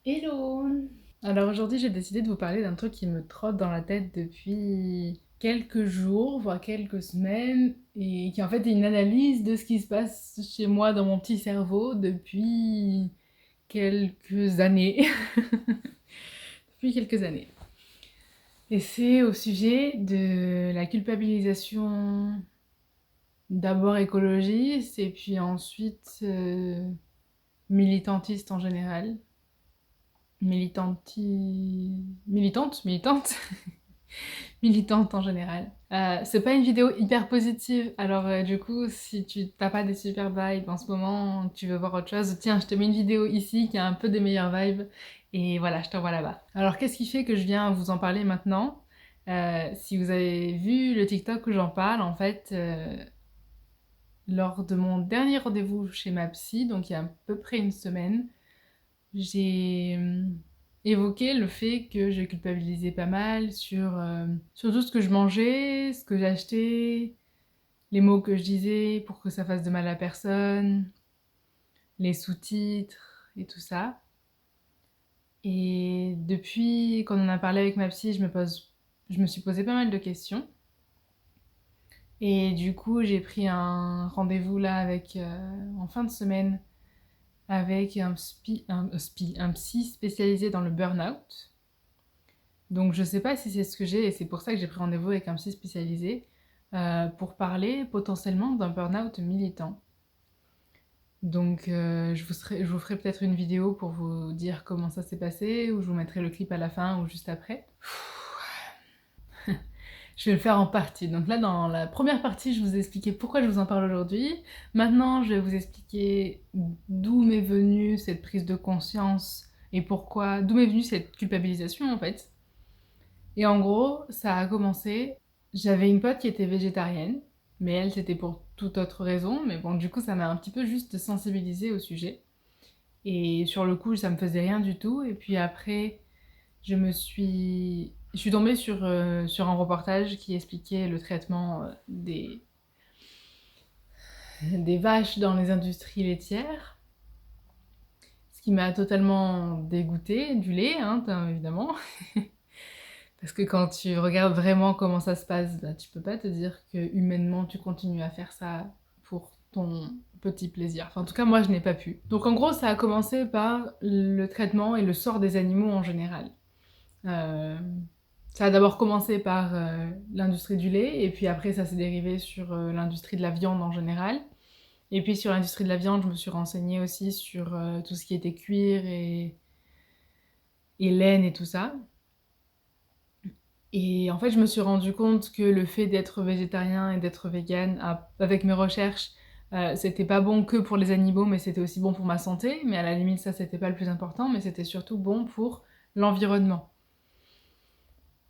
Hello! Alors aujourd'hui, j'ai décidé de vous parler d'un truc qui me trotte dans la tête depuis quelques jours, voire quelques semaines, et qui en fait est une analyse de ce qui se passe chez moi dans mon petit cerveau depuis quelques années. Depuis quelques années. Et c'est au sujet de la culpabilisation d'abord écologiste et puis ensuite militantiste en général. Militante militante en général. C'est pas une vidéo hyper positive, alors du coup, si tu t'as pas des super vibes en ce moment, tu veux voir autre chose, tiens, je te mets une vidéo ici qui a un peu des meilleures vibes, et voilà, je t'envoie là-bas. Alors qu'est-ce qui fait que je viens vous en parler maintenant? Si vous avez vu le TikTok où j'en parle, en fait, lors de mon dernier rendez-vous chez ma psy, donc il y a à peu près une semaine, j'ai évoqué le fait que je culpabilisais pas mal sur tout ce que je mangeais, ce que j'achetais, les mots que je disais pour que ça fasse de mal à personne, les sous-titres et tout ça. Et depuis qu'on en a parlé avec ma psy, je me suis posé pas mal de questions. Et du coup, j'ai pris un rendez-vous là en fin de semaine avec un psy spécialisé dans le burn-out. Donc je sais pas si c'est ce que j'ai et c'est pour ça que j'ai pris rendez-vous avec un psy spécialisé pour parler potentiellement d'un burn-out militant. Donc je vous ferai peut-être une vidéo pour vous dire comment ça s'est passé ou je vous mettrai le clip à la fin ou juste après. Je vais le faire en partie. Donc là, dans la première partie, je vous ai expliqué pourquoi je vous en parle aujourd'hui. Maintenant, je vais vous expliquer d'où m'est venue cette prise de conscience et d'où m'est venue cette culpabilisation en fait. Et en gros, ça a commencé. J'avais une pote qui était végétarienne, mais elle, c'était pour toute autre raison. Mais bon, du coup, ça m'a un petit peu juste sensibilisée au sujet. Et sur le coup, ça me faisait rien du tout. Et puis après, je suis tombée sur un reportage qui expliquait le traitement des vaches dans les industries laitières. Ce qui m'a totalement dégoûtée du lait, hein, évidemment. Parce que quand tu regardes vraiment comment ça se passe, bah, tu peux pas te dire que humainement tu continues à faire ça pour ton petit plaisir. Enfin, en tout cas, moi, je n'ai pas pu. Donc, en gros, ça a commencé par le traitement et le sort des animaux en général. Euh, Ça a d'abord commencé par l'industrie du lait, et puis après, ça s'est dérivé sur l'industrie de la viande en général. Et puis, sur l'industrie de la viande, je me suis renseignée aussi sur tout ce qui était cuir et laine et tout ça. Et en fait, je me suis rendu compte que le fait d'être végétarien et d'être vegan, avec mes recherches, c'était pas bon que pour les animaux, mais c'était aussi bon pour ma santé. Mais à la limite, ça, c'était pas le plus important, mais c'était surtout bon pour l'environnement.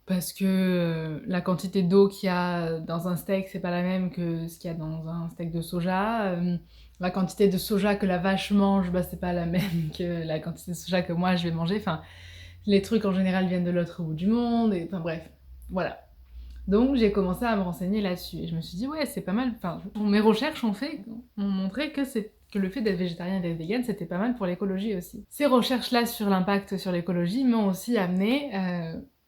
Parce que la quantité d'eau qu'il y a dans un steak, c'est pas la même que ce qu'il y a dans un steak de soja. La quantité de soja que la vache mange, bah, c'est pas la même que la quantité de soja que moi je vais manger. Enfin, les trucs en général viennent de l'autre bout du monde. Et, enfin bref, voilà. Donc j'ai commencé à me renseigner là-dessus et je me suis dit ouais c'est pas mal. Enfin mes recherches ont montré que le fait d'être végétarien et d'être vegan c'était pas mal pour l'écologie aussi. Ces recherches-là sur l'impact sur l'écologie m'ont aussi amené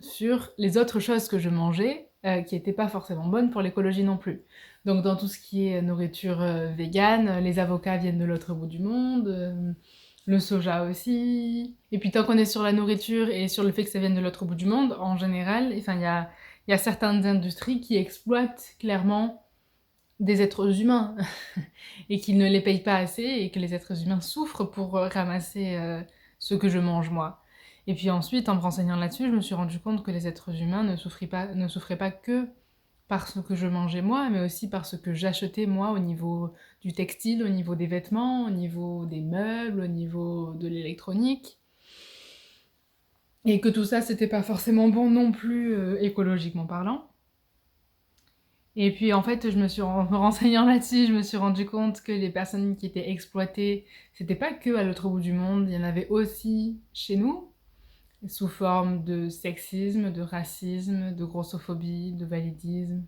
sur les autres choses que je mangeais qui étaient pas forcément bonnes pour l'écologie non plus. Donc dans tout ce qui est nourriture végane, les avocats viennent de l'autre bout du monde. Le soja aussi. Et puis tant qu'on est sur la nourriture et sur le fait que ça vienne de l'autre bout du monde, en général, enfin il y a certaines industries qui exploitent clairement des êtres humains et qu'ils ne les payent pas assez et que les êtres humains souffrent pour ramasser ce que je mange moi. Et puis ensuite, en me renseignant là-dessus, je me suis rendu compte que les êtres humains ne souffraient pas que par ce que je mangeais moi, mais aussi par ce que j'achetais moi au niveau du textile, au niveau des vêtements, au niveau des meubles, au niveau de l'électronique. Et que tout ça, c'était pas forcément bon non plus écologiquement parlant. Et puis en fait, en me renseignant là-dessus, je me suis rendu compte que les personnes qui étaient exploitées, c'était pas que à l'autre bout du monde, il y en avait aussi chez nous, sous forme de sexisme, de racisme, de grossophobie, de validisme.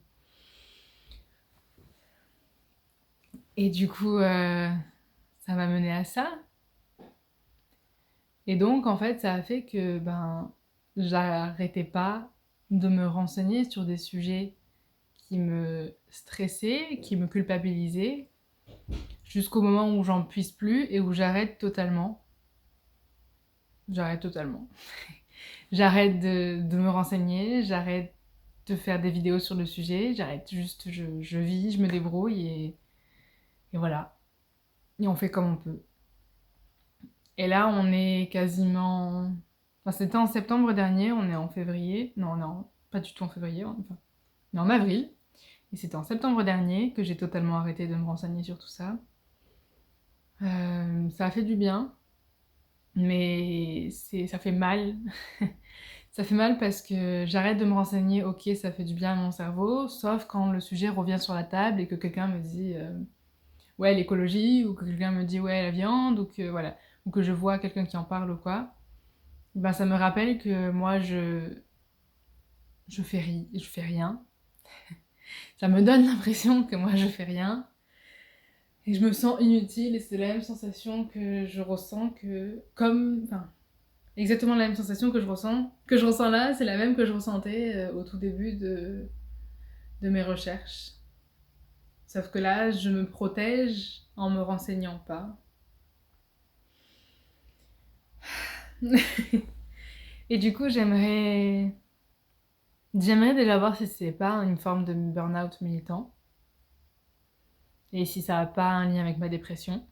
Et du coup, ça m'a mené à ça. Et donc, en fait, ça a fait que j'arrêtais pas de me renseigner sur des sujets qui me stressaient, qui me culpabilisaient, jusqu'au moment où j'en puisse plus et où j'arrête totalement. J'arrête totalement. J'arrête de me renseigner, j'arrête de faire des vidéos sur le sujet, j'arrête juste, je vis, je me débrouille et voilà. Et on fait comme on peut. Et là, on est quasiment... Enfin, c'était en septembre dernier, on est en février. Non, non, pas du tout en février, enfin, on est en avril. Et c'était en septembre dernier que j'ai totalement arrêté de me renseigner sur tout ça. Ça a fait du bien, mais ça fait mal. Ça fait mal parce que j'arrête de me renseigner, ok, ça fait du bien à mon cerveau, sauf quand le sujet revient sur la table et que quelqu'un me dit ouais, l'écologie, ou que quelqu'un me dit ouais, la viande, ou que voilà, ou que je vois quelqu'un qui en parle ou quoi. Ben, ça me rappelle que moi je fais rien. Ça me donne l'impression que moi je fais rien. Et je me sens inutile et c'est la même sensation que je ressens enfin, exactement la même sensation que je ressens là, c'est la même que je ressentais au tout début de mes recherches. Sauf que là, je me protège en me renseignant pas. Et du coup, j'aimerais déjà voir si c'est pas une forme de burn-out militant. Et si ça n'a pas un lien avec ma dépression.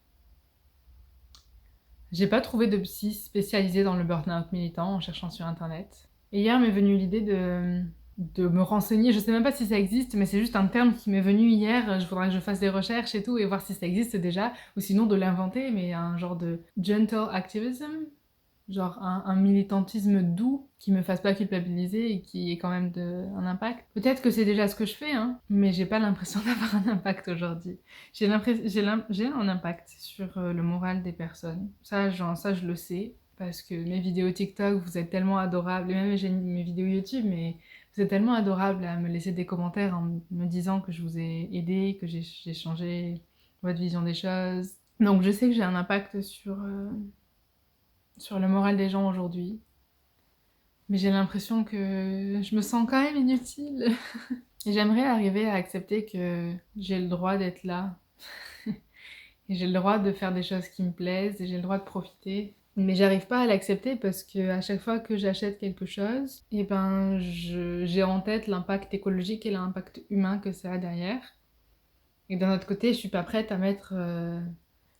J'ai pas trouvé de psy spécialisé dans le burn-out militant en cherchant sur internet. Et hier m'est venue l'idée de me renseigner, je sais même pas si ça existe, mais c'est juste un terme qui m'est venu hier, je voudrais que je fasse des recherches et tout, et voir si ça existe déjà, ou sinon de l'inventer, mais un genre de gentle activism, genre un militantisme doux qui me fasse pas culpabiliser et qui ait quand même un impact. Peut-être que c'est déjà ce que je fais, hein, mais j'ai pas l'impression d'avoir un impact aujourd'hui. J'ai un impact sur le moral des personnes. Ça, je le sais, parce que mes vidéos TikTok, vous êtes tellement adorables, et même mes vidéos YouTube, mais vous êtes tellement adorables à me laisser des commentaires en me disant que je vous ai aidé, que j'ai changé votre vision des choses. Donc je sais que j'ai un impact sur le moral des gens aujourd'hui. Mais j'ai l'impression que je me sens quand même inutile. Et j'aimerais arriver à accepter que j'ai le droit d'être là. Et j'ai le droit de faire des choses qui me plaisent et j'ai le droit de profiter. Mais j'arrive pas à l'accepter parce que à chaque fois que j'achète quelque chose, et ben j'ai en tête l'impact écologique et l'impact humain que ça a derrière. Et d'un autre côté, je suis pas prête à mettre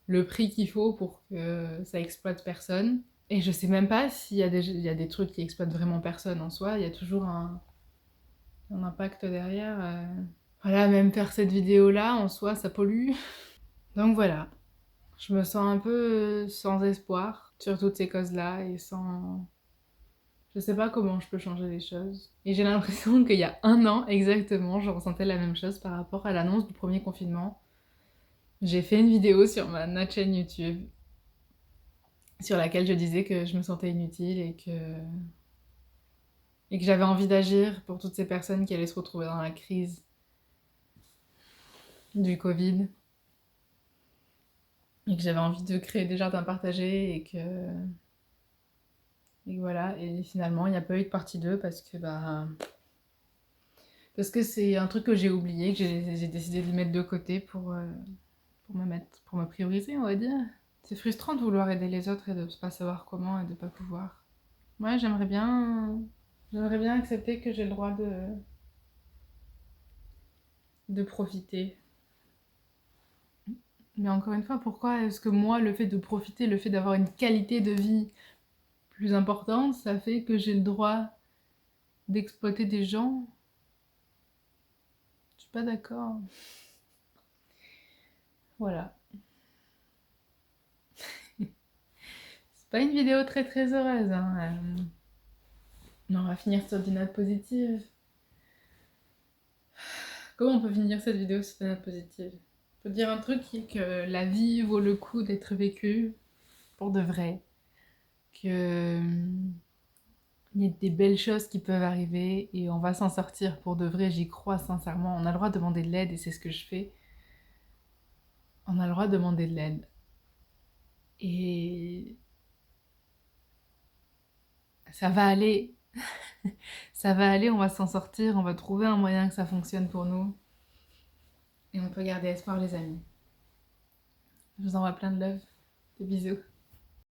le prix qu'il faut pour que ça exploite personne. Et je sais même pas s'il y a des trucs qui exploitent vraiment personne en soi, il y a toujours un impact derrière. Voilà, même faire cette vidéo-là, en soi, ça pollue. Donc voilà, je me sens un peu sans espoir sur toutes ces causes-là et sans... Je sais pas comment je peux changer les choses. Et j'ai l'impression qu'il y a un an exactement, je ressentais la même chose par rapport à l'annonce du premier confinement. J'ai fait une vidéo sur notre chaîne YouTube sur laquelle je disais que je me sentais inutile et que j'avais envie d'agir pour toutes ces personnes qui allaient se retrouver dans la crise du Covid et que j'avais envie de créer des jardins partagés et voilà. Et finalement, il n'y a pas eu de partie 2 parce que c'est un truc que j'ai oublié, que j'ai décidé de le mettre de côté pour me prioriser, on va dire. C'est frustrant de vouloir aider les autres et de ne pas savoir comment et de ne pas pouvoir. Ouais, j'aimerais bien accepter que j'ai le droit de profiter. Mais encore une fois, pourquoi est-ce que moi, le fait de profiter, le fait d'avoir une qualité de vie plus importante, ça fait que j'ai le droit d'exploiter des gens? Je suis pas d'accord. Voilà. C'est pas une vidéo très très heureuse, hein. Non, on va finir sur des notes positives. Comment on peut finir cette vidéo sur des notes positives? Faut dire un truc qui est que la vie vaut le coup d'être vécue pour de vrai. Que il y a des belles choses qui peuvent arriver et on va s'en sortir pour de vrai, j'y crois sincèrement. On a le droit de demander de l'aide et c'est ce que je fais. On a le droit de demander de l'aide. Et ça va aller. Ça va aller, on va s'en sortir, on va trouver un moyen que ça fonctionne pour nous. Et on peut garder espoir, les amis. Je vous envoie plein de love. Des bisous.